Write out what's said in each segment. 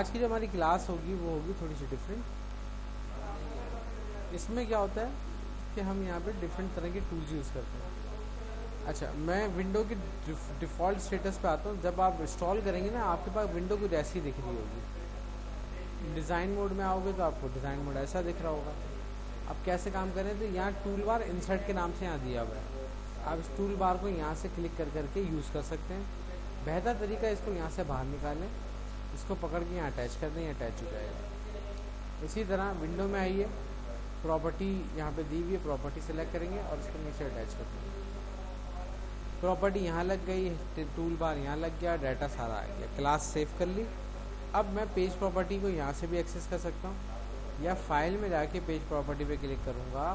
आज की जो हमारी क्लास होगी वो होगी थोड़ी सी डिफरेंट। इसमें क्या होता है कि हम यहाँ पे डिफरेंट तरह के टूल्स यूज़ करते हैं। अच्छा, मैं विंडो की डिफ़ॉल्ट स्टेटस पे आता हूँ। जब आप इंस्टॉल करेंगे ना, आपके पास विंडो कुछ ऐसी दिख रही होगी। डिज़ाइन मोड में आओगे तो आपको डिज़ाइन मोड ऐसा दिख रहा होगा। अब कैसे काम करें, तो यहाँ टूल बार इंसर्ट के नाम से यहाँ दिया हुआ है। आप इस टूल बार को यहाँ से क्लिक कर करके यूज़ कर सकते हैं। बेहतर तरीका इसको यहाँ से बाहर निकालें, इसको पकड़ के यहाँ अटैच कर दें, अटैच हो जाएगा। इसी तरह विंडो में आइए, प्रॉपर्टी यहाँ पे दी हुई है, प्रॉपर्टी सेलेक्ट करेंगे और इसको नीचे अटैच कर देंगे। प्रॉपर्टी यहाँ लग गई, टूल बार यहाँ लग गया, डाटा सारा आ गया, क्लास सेव कर ली। अब मैं पेज प्रॉपर्टी को यहाँ से भी एक्सेस कर सकता हूँ, या फाइल में जाके पेज प्रॉपर्टी पे क्लिक करूँगा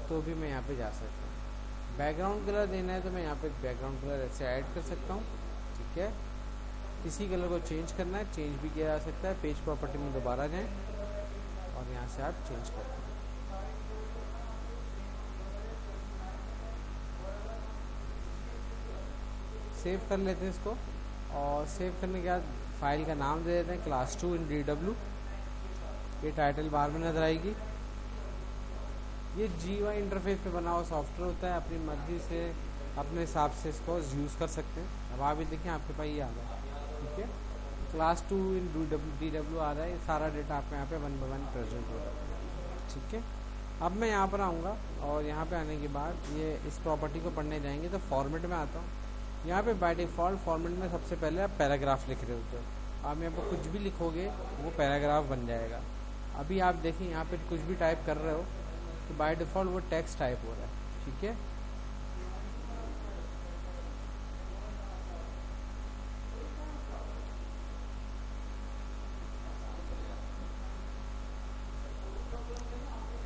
तो भी मैं यहाँ पे जा सकता हूँ। बैकग्राउंड कलर देना है तो मैं यहाँ पे बैकग्राउंड कलर ऐसे ऐड कर सकता हूँ, ठीक है। किसी कलर को चेंज करना है, चेंज भी किया जा सकता है। पेज प्रॉपर्टी में दोबारा जाएँ और यहाँ से आप चेंज कर दें। सेव कर लेते हैं इसको, और सेव करने के बाद फाइल का नाम दे देते हैं क्लास 2 इन DW। ये टाइटल बार में नजर आएगी। ये GUI इंटरफेस पे बना हुआ सॉफ्टवेयर होता है, अपनी मर्जी से अपने हिसाब से इसको यूज़ कर सकते हैं। अब आप ये देखें, आपके पास ये आ गया, ठीक है। क्लास 2 इन DW आ रहा है। ये सारा डेटा आपको यहाँ पे 1 by 1 प्रेजेंट हो रहा है, ठीक है। अब मैं यहाँ पर आऊँगा और यहाँ पे आने के बाद ये इस प्रॉपर्टी को पढ़ने जाएंगे तो फॉर्मेट में आता हूँ। यहाँ पे बाय डिफ़ॉल्ट फॉर्मेट में सबसे पहले आप पैराग्राफ लिख रहे होते हो। आप यहाँ पर कुछ भी लिखोगे वो पैराग्राफ बन जाएगा। अभी आप देखें, यहाँ पे कुछ भी टाइप कर रहे हो तो बाय डिफ़ॉल्ट वो टेक्स्ट टाइप हो रहा है, ठीक है।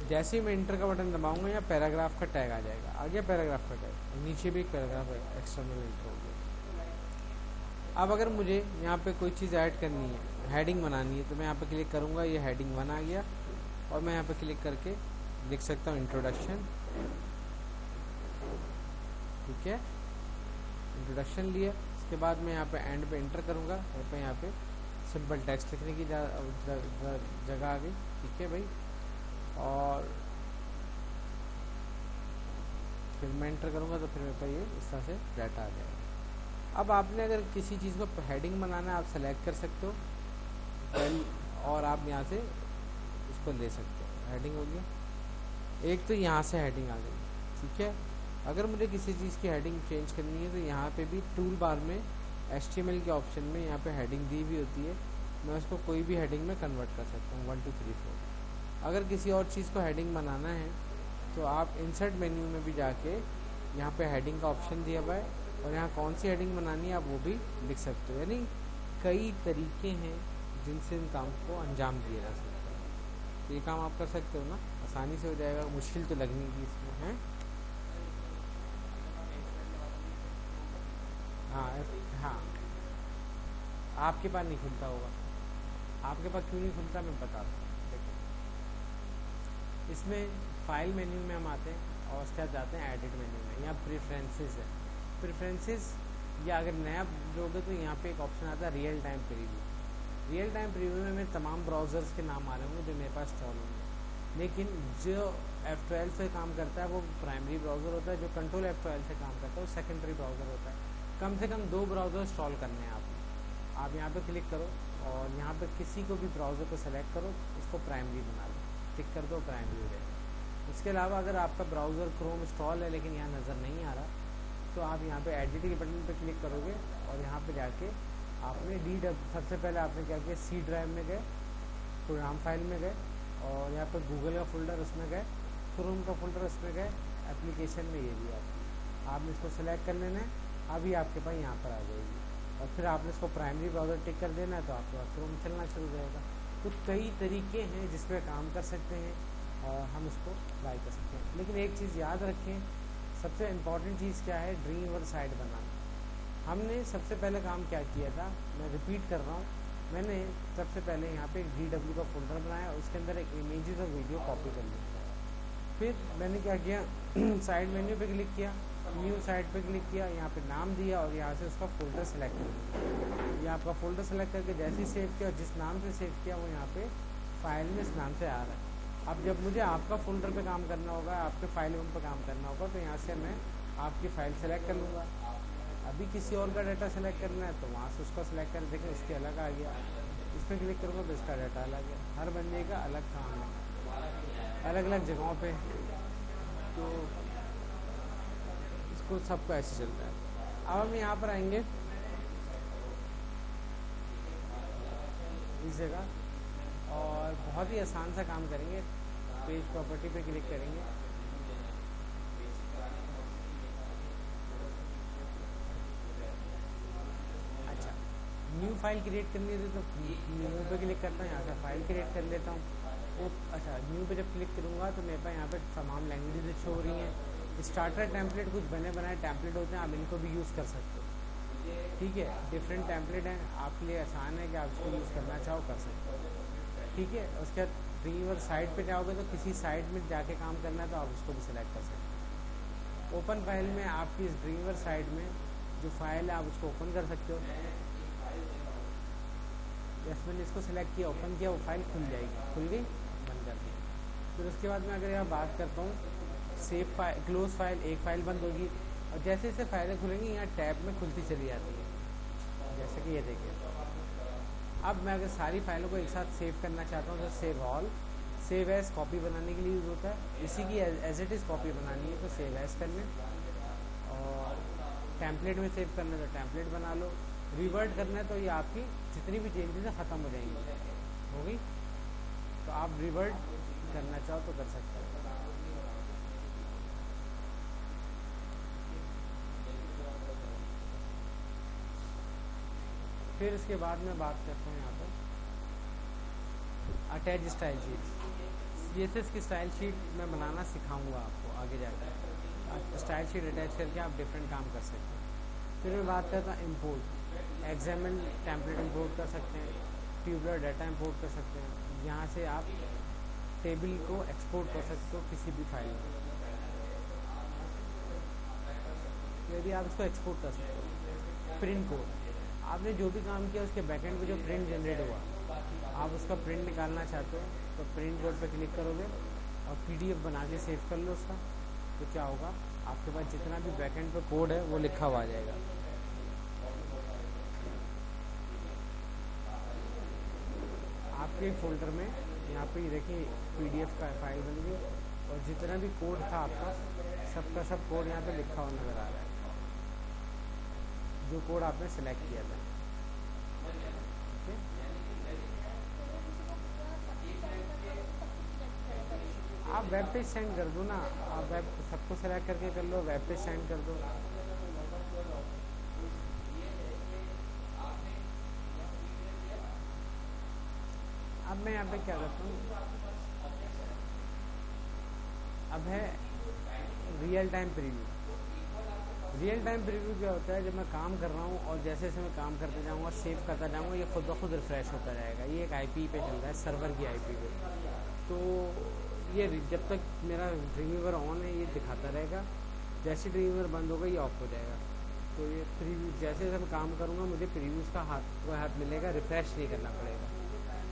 जैसे ही मैं इंटर का बटन दबाऊंगा, यहाँ पैराग्राफ का टैग आ जाएगा। आ गया पैराग्राफ का टैग, नीचे भी एक पैराग्राफ एक्सटर्नल इंटर हो गया। अब अगर मुझे यहाँ पे कोई चीज़ ऐड करनी है, हेडिंग बनानी है, तो मैं यहाँ पे क्लिक करूँगा, ये हेडिंग 1 आ गया। और मैं यहाँ पे क्लिक करके लिख सकता हूँ इंट्रोडक्शन, ठीक है। इंट्रोडक्शन लिया, इसके बाद मैं यहाँ पे एंड पे इंटर करूँगा। यहाँ पे सिंपल टेक्स्ट लिखने की जगह आ गई, ठीक है भाई। और फिर मैं एंटर करूँगा तो फिर मेरे पास ये इस तरह से डाटा आ जाएगा। अब आपने अगर किसी चीज़ को हेडिंग बनाना है, आप सेलेक्ट कर सकते हो और आप यहाँ से इसको ले सकते हो। हेडिंग हो गया, एक तो यहाँ से हेडिंग आ गई, ठीक है। अगर मुझे किसी चीज़ की हेडिंग चेंज करनी है तो यहाँ पे भी टूल बार में HTML के ऑप्शन में यहाँ पे हेडिंग दी हुई होती है। मैं उसको कोई भी हेडिंग में कन्वर्ट कर सकता हूँ, 1 2 3 4। अगर किसी और चीज़ को हेडिंग बनाना है तो आप इंसर्ट मेन्यू में भी जाके यहाँ पे हेडिंग का ऑप्शन दिया हुआ है, और यहाँ कौन सी हेडिंग बनानी है आप वो भी लिख सकते हो। यानी कई तरीके हैं जिनसे इन काम को अंजाम दिया जा सकता है। तो ये काम आप कर सकते हो ना, आसानी से हो जाएगा। मुश्किल तो लगनी की इसमें है। हाँ, आपके पास नहीं खुलता होगा। आपके पास क्यों नहीं खुलता मैं बताता हूँ। देखो, इसमें फाइल मेन्यू में हम आते हैं और उसके बाद जाते हैं एडिट मेन्यू में। यहाँ प्रेफरेंसेस है। प्रेफरेंसेस, या अगर नया लोगे तो यहाँ पे एक ऑप्शन आता है real time preview. Real time preview में मेरे तमाम ब्राउज़र्स के नाम आ रहे होंगे जो मेरे पास इंस्टॉल होंगे, लेकिन जो F12 से काम करता है वो प्राइमरी ब्राउज़र होता है। जो कंट्रोल F12 से काम करता है वो सेकेंडरी ब्राउज़र होता है। कम से कम 2 ब्राउज़र इंस्टॉल करने हैं आपको। आप यहाँ पे क्लिक करो और यहाँ पे किसी को भी ब्राउज़र को सेलेक्ट करो, इसको प्राइमरी बना लो, टिक कर दो, प्राइमरी हो जाएगा। इसके अलावा अगर आपका ब्राउज़र क्रोम इंस्टॉल है लेकिन यहाँ नज़र नहीं आ रहा, तो आप यहाँ पे एडिट के बटन पे क्लिक करोगे और यहाँ पे जाके आपने सबसे पहले आपने क्या किया, C ड्राइव में गए, प्रोग्राम फाइल में गए, और यहाँ पर गूगल का फोल्डर उसमें गए, क्रोम का फोल्डर उसमें गए, एप्लीकेशन में ये भी आपने इसको सेलेक्ट कर लेना है। अभी आपके पास यहाँ पर आ जाएगी, और फिर आपने इसको प्राइमरी ब्राउज़र टिक कर देना है तो आपके पास क्रोम चलना शुरू हो जाएगा। तो कई तरीके हैं जिसपे काम कर सकते हैं और हम इसको अप्लाई कर सकते हैं। लेकिन एक चीज़ याद रखें, सबसे इम्पॉर्टेंट चीज़ क्या है, ड्रीमवर्क्स साइट बनाना। हमने सबसे पहले काम क्या किया था, मैं रिपीट कर रहा हूँ। मैंने सबसे पहले यहाँ पे एक DW का फोल्डर बनाया, उसके अंदर एक इमेजेस और वीडियो कॉपी कर लिया। फिर मैंने क्या किया, साइड मेन्यू पे क्लिक किया, न्यू साइट पे क्लिक किया, यहाँ पे नाम दिया और यहाँ से उसका फ़ोल्डर सेलेक्ट कर। ये आपका फ़ोल्डर सेलेक्ट करके जैसे ही सेव किया, जिस नाम से सेव किया वो यहाँ पे फाइल में इस नाम से आ रहा है। अब जब मुझे आपका फ़ोल्डर पे काम करना होगा, आपके फाइल पे काम करना होगा, तो यहाँ से मैं आपकी फ़ाइल सेलेक्ट कर लूँगा। अभी किसी और का डाटा सेलेक्ट करना है तो वहाँ से उसका सेलेक्ट कर, देखें इसके अलग आ गया। इसमें क्लिक करूँगा तो इसका डाटा अलग है। हर बंदे का अलग काम है, अलग अलग जगहों पे, तो इसको सबको ऐसे चलता है। अब हम यहाँ पर आएंगे इस जगह और बहुत ही आसान सा काम करेंगे। पेज प्रॉपर्टी पे क्लिक करेंगे, अच्छा न्यू फाइल क्रिएट करनी थी तो न्यू पे क्लिक करता हूँ, यहाँ से फाइल क्रिएट कर लेता हूँ। वो अच्छा न्यू पे जब क्लिक करूँगा तो मेरे पास यहाँ पे तमाम लैंग्वेजेस शो हो रही हैं। स्टार्टर टेम्पलेट कुछ बने बनाए टेम्पलेट होते हैं, आप इनको भी यूज़ कर सकते हो, ठीक है। डिफरेंट टेम्पलेट हैं, आपके लिए आसान है कि आप इसको यूज़ करना चाहो कर सकते हो, ठीक है। उसके बाद ड्रीमवीवर साइट पे जाओगे तो किसी साइट में जाके काम करना है तो आप उसको भी सिलेक्ट कर सकते हो। ओपन फाइल में आपकी इस ड्रीमवीवर साइट में जो फाइल है आप उसको ओपन कर सकते हो। जैसे मैंने इसको सिलेक्ट किया, ओपन किया, वो फाइल खुल जाएगी, खुल गई, बंद कर दी। फिर उसके बाद मैं अगर यहाँ बात करता हूँ सेव फाइल, क्लोज फाइल, एक फ़ाइल बंद होगी और जैसे जैसे फाइलें खुलेंगी यहाँ टैब में खुलती चली जाती है, जैसे कि ये देखिए। अब मैं अगर सारी फाइलों को एक साथ सेव करना चाहता हूँ तो save all, save as copy बनाने के लिए यूज़ होता है। इसी की एज इट इज़ कॉपी बनानी है तो सेव एज कर लें, और टेम्पलेट में सेव करना है तो टेम्पलेट बना लो। रिवर्ट करना है तो ये आपकी जितनी भी चेंजेस है ख़त्म हो जाएंगी, हो गई। तो आप रिवर्ट करना चाहो तो कर सकते हो। फिर इसके बाद मैं बात करता हूँ यहाँ पर अटैच स्टाइल शीट। ये से इसकी स्टाइल शीट मैं बनाना सिखाऊंगा आपको आगे जाकर। स्टाइल शीट अटैच करके आप डिफरेंट काम कर सकते हैं। फिर मैं बात करता हूँ इम्पोर्ट। एग्जाम्पल टेम्पलेट इम्पोर्ट कर सकते हैं, ट्यूबलर डाटा इम्पोर्ट कर सकते हैं। यहाँ से आप टेबल को एक्सपोर्ट कर सकते हो किसी भी फाइल में, यदि आप इसको एक्सपोर्ट कर सकते हो। प्रिंट कोड, आपने जो भी काम किया उसके बैकएंड पे जो प्रिंट जनरेट हुआ, आप उसका प्रिंट निकालना चाहते हो तो प्रिंट कोड पे क्लिक करोगे और पीडीएफ बना के सेव कर लो उसका। तो क्या होगा, आपके पास जितना भी बैकएंड पे कोड है वो लिखा हुआ आ जाएगा। आपके फोल्डर में यहाँ पे देखिए पीडीएफ का फाइल बन गई और जितना भी कोड था आपका सबका सब कोड यहाँ पे लिखा हुआ नज़र आ रहा है, जो कोड आपने सेलेक्ट किया था। आप वेब पेज सेंड कर दो ना, आप वेब सबको सेलेक्ट करके कर लो, वेब पेज सेंड कर दो। अब मैं यहाँ पे क्या करता हूँ, अब है real time preview. Real time preview क्या होता है, जब मैं काम कर रहा हूँ और जैसे जैसे मैं काम करते जाऊँगा सेव करता जाऊँगा, ये खुद ब खुद रिफ्रेश होता जाएगा। ये एक आईपी पे चल रहा है, सर्वर की आईपी पे। तो ये जब तक मेरा ड्रीमवीवर ऑन है ये दिखाता रहेगा, जैसे ड्रीमवीवर बंद होगा ये ऑफ हो जाएगा। तो ये प्रीव्यू जैसे जैसे मैं काम करूँगा मुझे प्रीव्यूज़ का हाथ मिलेगा, रिफ्रेश नहीं करना पड़ेगा।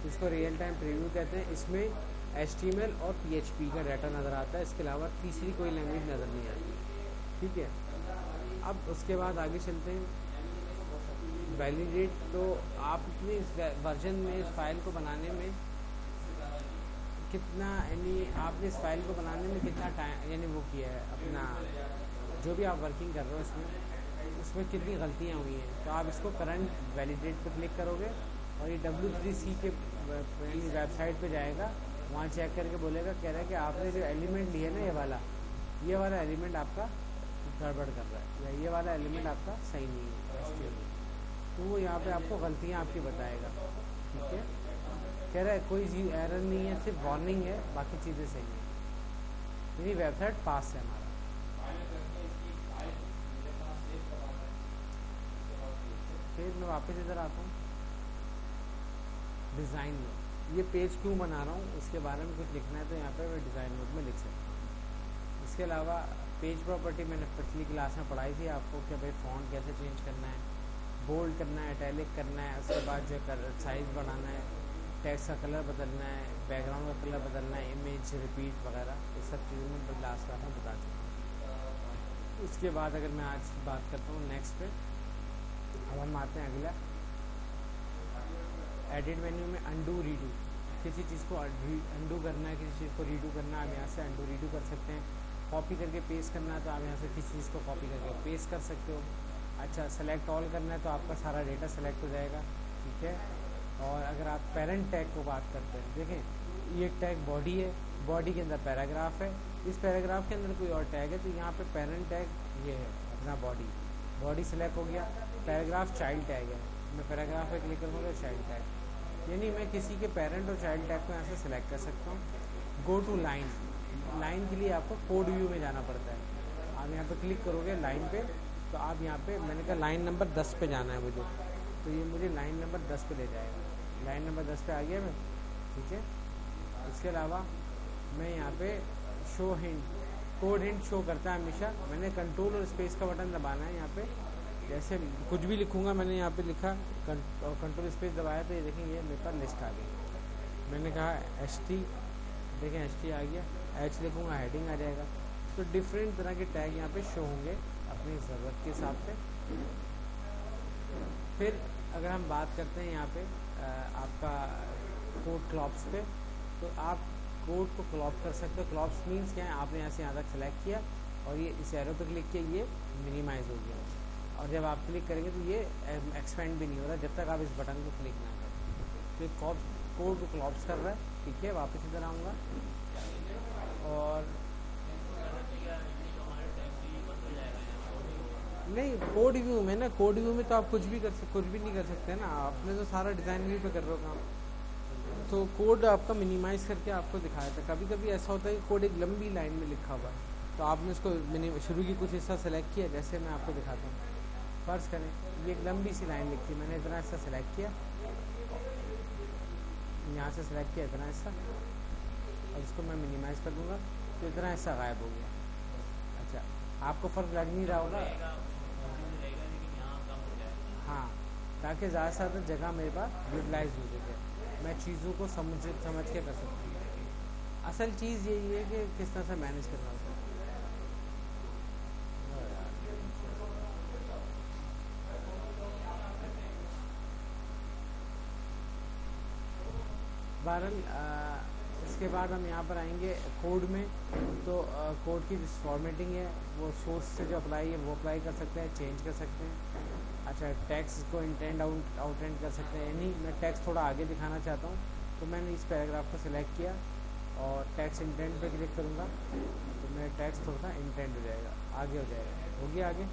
इसको रियल टाइम प्रीव्यू कहते हैं। इसमें HTML और PHP का डाटा नज़र आता है, इसके अलावा तीसरी कोई लैंग्वेज नज़र नहीं आती, ठीक है। अब उसके बाद आगे चलते हैं वैलिडेट। तो आप अपने इस वर्जन में इस फाइल को बनाने में कितना, यानी आपने इस फाइल को बनाने में कितना टाइम यानी वो किया है, अपना जो भी आप वर्किंग कर रहे हो उसमें कितनी गलतियाँ हुई हैं। तो आप इसको करंट वैलिडेट पर क्लिक करोगे और ये W3C के यानी वेबसाइट पे जाएगा, वहाँ चेक करके बोलेगा, कह रहा है कि आपने जो एलिमेंट लिया ना ये वाला एलिमेंट आपका गड़बड़ कर रहा है या ये वाला एलिमेंट आपका सही नहीं है, तो वो यहाँ पे आपको गलतियाँ आपकी बताएगा, ठीक है। कह रहा है कोई एरर नहीं है, सिर्फ वार्निंग है, बाकी चीज़ें सही हैं, यानी वेबसाइट पास है हमारा। फिर मैं वापस इधर आता हूँ डिज़ाइन में। ये पेज क्यों बना रहा हूँ उसके बारे में कुछ लिखना है तो यहाँ पे मैं डिज़ाइन मोड में लिख सकता हूँ। इसके अलावा पेज प्रॉपर्टी मैंने पिछली क्लास में पढ़ाई थी आपको कि भाई फ़ॉन्ट कैसे चेंज करना है, बोल्ड करना है, इटैलिक करना है, उसके बाद जो साइज़ बढ़ाना है, टेक्स्ट का कलर बदलना है, बैकग्राउंड का कलर बदलना है, इमेज रिपीट वगैरह, ये सब चीज़ें मैं लास्ट क्लास में बता चुका हूँ। उसके बाद अगर मैं आज बात करता हूँ नेक्स्ट पे, अब हम आते हैं अगला एडिट मेन्यू में अंडू रीडू। किसी चीज़ को अंडू करना है, किसी चीज़ को रीडू करना है, आप यहाँ से अंडू रीडू कर सकते हैं। कॉपी करके पेस्ट करना है तो आप यहाँ से किसी चीज़ को कॉपी करके पेस्ट कर सकते हो। अच्छा, सेलेक्ट ऑल करना है तो आपका सारा डेटा सेलेक्ट हो जाएगा, ठीक है। और अगर आप पेरेंट टैग को बात करते हैं, देखें ये टैग बॉडी है, बॉडी के अंदर पैराग्राफ है, इस पैराग्राफ के अंदर कोई और टैग है, तो यहाँ पे पेरेंट टैग ये है अपना बॉडी सेलेक्ट हो गया। पैराग्राफ चाइल्ड टैग है, मैं पैराग्राफ पे क्लिक करूँगा तो चाइल्ड टैग, यानी मैं किसी के पेरेंट और चाइल्ड टैग को यहाँ से सिलेक्ट कर सकता हूँ। गो टू लाइन के लिए आपको कोड व्यू में जाना पड़ता है। आप यहाँ पे क्लिक करोगे लाइन पे, तो आप यहाँ पे, मैंने कहा लाइन नंबर 10 पे जाना है मुझे, तो ये मुझे लाइन नंबर 10 पे ले जाएगा। लाइन नंबर 10 पे आ गया मैं, ठीक है। इसके अलावा मैं यहाँ पे show hint, code hint show करता है हमेशा। मैंने कंट्रोल और स्पेस का बटन दबाना है यहाँ पे, जैसे कुछ भी लिखूँगा, मैंने यहाँ पे लिखा और कंट्रोल स्पेस दबाया तो ये देखेंगे मेरे पास लिस्ट आ गई। मैंने कहा HT, देखें HT आ गया, H लिखूँगा हेडिंग आ जाएगा। तो डिफरेंट तरह के टैग यहाँ पे शो होंगे अपनी ज़रूरत के हिसाब से। फिर अगर हम बात करते हैं यहाँ पे आपका कोड क्लॉप्स पे, तो आप कोड को क्लॉप कर सकते हो। क्लॉप्स मीन्स क्या है, आपने यहाँ से यहाँ तक सेलेक्ट किया और ये इस एरो पे क्लिक किया, ये मिनिमाइज़ हो गया, और जब आप क्लिक करेंगे तो ये एक्सपेंड भी नहीं हो रहा जब तक आप इस बटन को क्लिक ना करें। तो ये कोड को क्लॉप्स कर रहा है, ठीक है। वापस इधर आऊँगा और नहीं, कोड व्यू में ना, कोड व्यू में तो आप कुछ भी नहीं कर सकते ना, आपने तो सारा डिज़ाइन व्यू पे कर रहे हो काम, तो कोड आपका मिनिमाइज़ करके आपको दिखाया था। कभी कभी ऐसा होता है कि कोड एक लंबी लाइन में लिखा हुआ है, तो आपने उसको शुरू की कुछ हिस्सा सेलेक्ट किया, जैसे मैं आपको दिखाता हूँ। फर्ज करें ये एक लंबी सी लाइन लिखी, मैंने इतना हिस्सा सेलेक्ट किया, यहाँ से सेलेक्ट किया इतना हिस्सा, और इसको मैं मिनिमाइज़ कर दूँगा तो इतना हिस्सा गायब हो गया। अच्छा, आपको फ़र्क लग नहीं रहा होगा, हाँ, ताकि ज़्यादा से ज़्यादा जगह मेरे पास यूटिलाइज हो सके, मैं चीज़ों को समझ के कर सकता हूँ। असल चीज़ यही है कि किस तरह से मैनेज करना होता है। बहरहाल इसके बाद हम यहाँ पर आएंगे कोड में, तो कोड की फॉर्मेटिंग है वो सोर्स से जो अप्लाई है वो अप्लाई कर सकते हैं, चेंज कर सकते हैं। अच्छा, टेक्स्ट को इंटेंड आउटेंड कर सकते हैं, यानी मैं टेक्स्ट थोड़ा आगे दिखाना चाहता हूँ तो मैंने इस पैराग्राफ को सिलेक्ट किया और टेक्स्ट इंटेंड पे क्लिक करूँगा तो मेरा टेक्स्ट थोड़ा सा इंटेंड हो जाएगा, आगे हो जाएगा, हो गया आगे।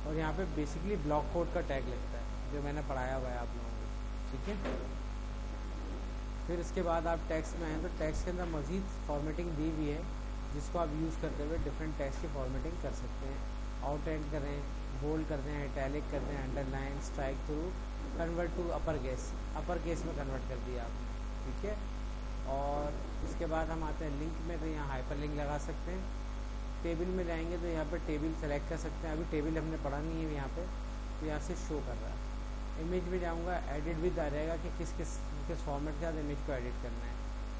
और यहाँ पे बेसिकली ब्लॉक कोड का टैग लगता है जो मैंने पढ़ाया हुआ है आप लोगों को, ठीक है। फिर इसके बाद आप टेक्स्ट में आए तो टेक्स्ट के अंदर मज़ीद फॉर्मेटिंग दी हुई है जिसको आप यूज़ करते हुए डिफरेंट टेक्स्ट की फॉर्मेटिंग कर सकते हैं। आउटलाइन करें, बोल्ड करते हैं, इटैलिक करते हैं, underline, strikethrough, convert to upper case में कन्वर्ट कर दिया आपने, ठीक है। और उसके बाद हम आते हैं लिंक में, तो यहाँ हाइपर लिंक लगा सकते हैं। टेबल में जाएंगे तो यहाँ पर टेबल सेलेक्ट कर सकते हैं, अभी टेबल हमने पढ़ा नहीं है यहाँ पे, तो यहाँ से शो कर रहा है। इमेज में जाऊँगा, एडिट विद आ जाएगा कि किस फॉर्मेट के साथ इमेज को एडिट करना है।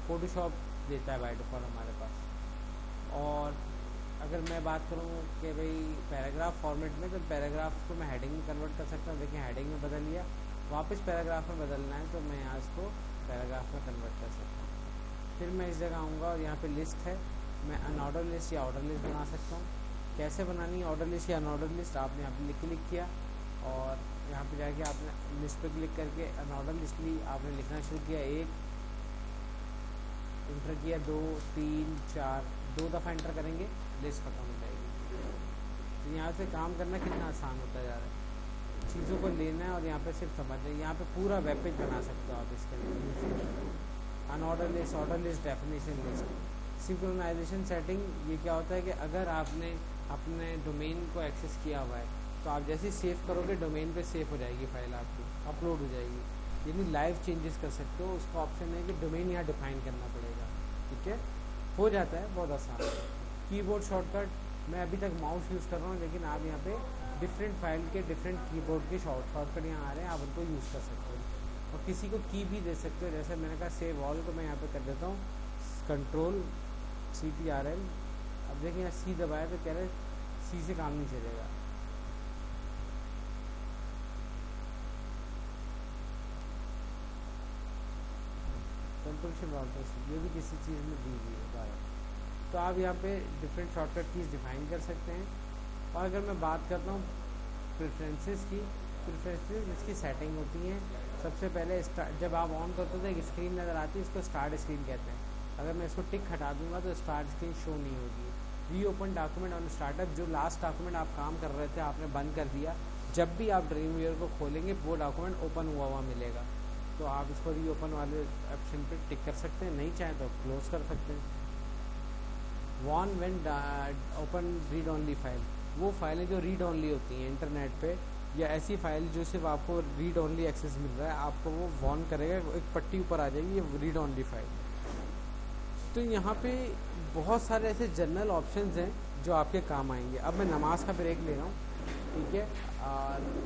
फोटोशॉप देता है बाय डिफ़ॉल्ट हमारे पास। और अगर मैं बात करूँ कि भाई पैराग्राफ फॉर्मेट में, तो पैराग्राफ को मैं हेडिंग में कन्वर्ट कर सकता हूँ। देखिए हेडिंग में बदल लिया, वापस पैराग्राफ में बदलना है तो मैं यहाँ इसको पैराग्राफ में कन्वर्ट कर सकता हूँ। फिर मैं इस जगह आऊँगा और यहाँ पे लिस्ट है, मैं अनऑर्डर लिस्ट या ऑर्डर लिस्ट बना सकता हूँ। कैसे बनानी है ऑर्डर लिस्ट या अनऑर्डर लिस्ट, आपने यहाँ पे क्लिक किया और यहाँ पे जाके आपने लिस्ट पे क्लिक करके अनऑर्डर लिस्ट ली, आपने लिखना शुरू किया, 1 इंटर किया, 2 3 4, 2 दफ़ा इंटर करेंगे, लिस्ट खत्म हो जाएगी। तो यहाँ से काम करना कितना आसान होता जा रहा है, चीज़ों को लेना है और यहाँ पे सिर्फ समझना है। यहाँ पे पूरा वेब पेज बना सकते हो आप इसके unorder list, order list, definition list. Synchronization setting, ये क्या होता है कि अगर आपने अपने डोमेन को एक्सेस किया हुआ है तो आप जैसे ही सेव करोगे डोमेन पे सेव हो जाएगी फाइल आपकी, अपलोड हो जाएगी, यानी लाइव चेंजेस कर सकते हो। उसका ऑप्शन है कि डोमेन यहाँ डिफाइन करना पड़ेगा, ठीक है, हो जाता है बहुत आसान। कीबोर्ड शॉर्टकट मैं अभी तक माउस यूज़ कर रहा हूँ, लेकिन आप यहाँ पे डिफरेंट फाइल के डिफरेंट कीबोर्ड के शॉर्टकट यहाँ आ रहे हैं, आप उनको यूज़ कर सकते हो और किसी को की भी दे सकते हो। जैसे मैंने कहा सेव ऑल, तो मैं यहाँ पे कर देता हूँ Ctrl+CTRL। अब देखिए यहाँ सी दबाया तो कह रहे सी से काम नहीं चलेगा। ये भी किसी चीज़ में दी हुई है बारह। तो आप यहाँ पे डिफरेंट शॉर्टकट कीज़ डिफाइन कर सकते हैं। और अगर मैं बात करता हूँ प्रेफरेंसेस की, प्रेफरेंसेस इसकी सेटिंग होती हैं। सबसे पहले जब आप ऑन करते हो तो एक स्क्रीन नज़र आती है, इसको स्टार्ट स्क्रीन कहते हैं। अगर मैं इसको टिक हटा दूंगा तो स्टार्ट स्क्रीन शो नहीं होगी। री ओपन डॉक्यूमेंट ऑन स्टार्टअप, जो लास्ट डॉक्यूमेंट आप काम कर रहे थे आपने बंद कर दिया, जब भी आप ड्रीमवीवर को खोलेंगे वो डॉक्यूमेंट ओपन हुआ मिलेगा। तो आप इसको री ओपन वाले ऑप्शन पे टिक कर सकते हैं, नहीं चाहें तो क्लोज कर सकते हैं। Warn when open read only file, वो फाइलें जो रीड ओनली होती हैं इंटरनेट पे, या ऐसी फाइल जो सिर्फ आपको रीड ओनली एक्सेस मिल रहा है, आपको वो वॉर्न करेगा, एक पट्टी ऊपर आ जाएगी ये रीड ओनली फाइल। तो यहाँ पे बहुत सारे ऐसे जनरल ऑप्शंस हैं जो आपके काम आएंगे। अब मैं नमाज का ब्रेक ले रहा हूँ, ठीक है।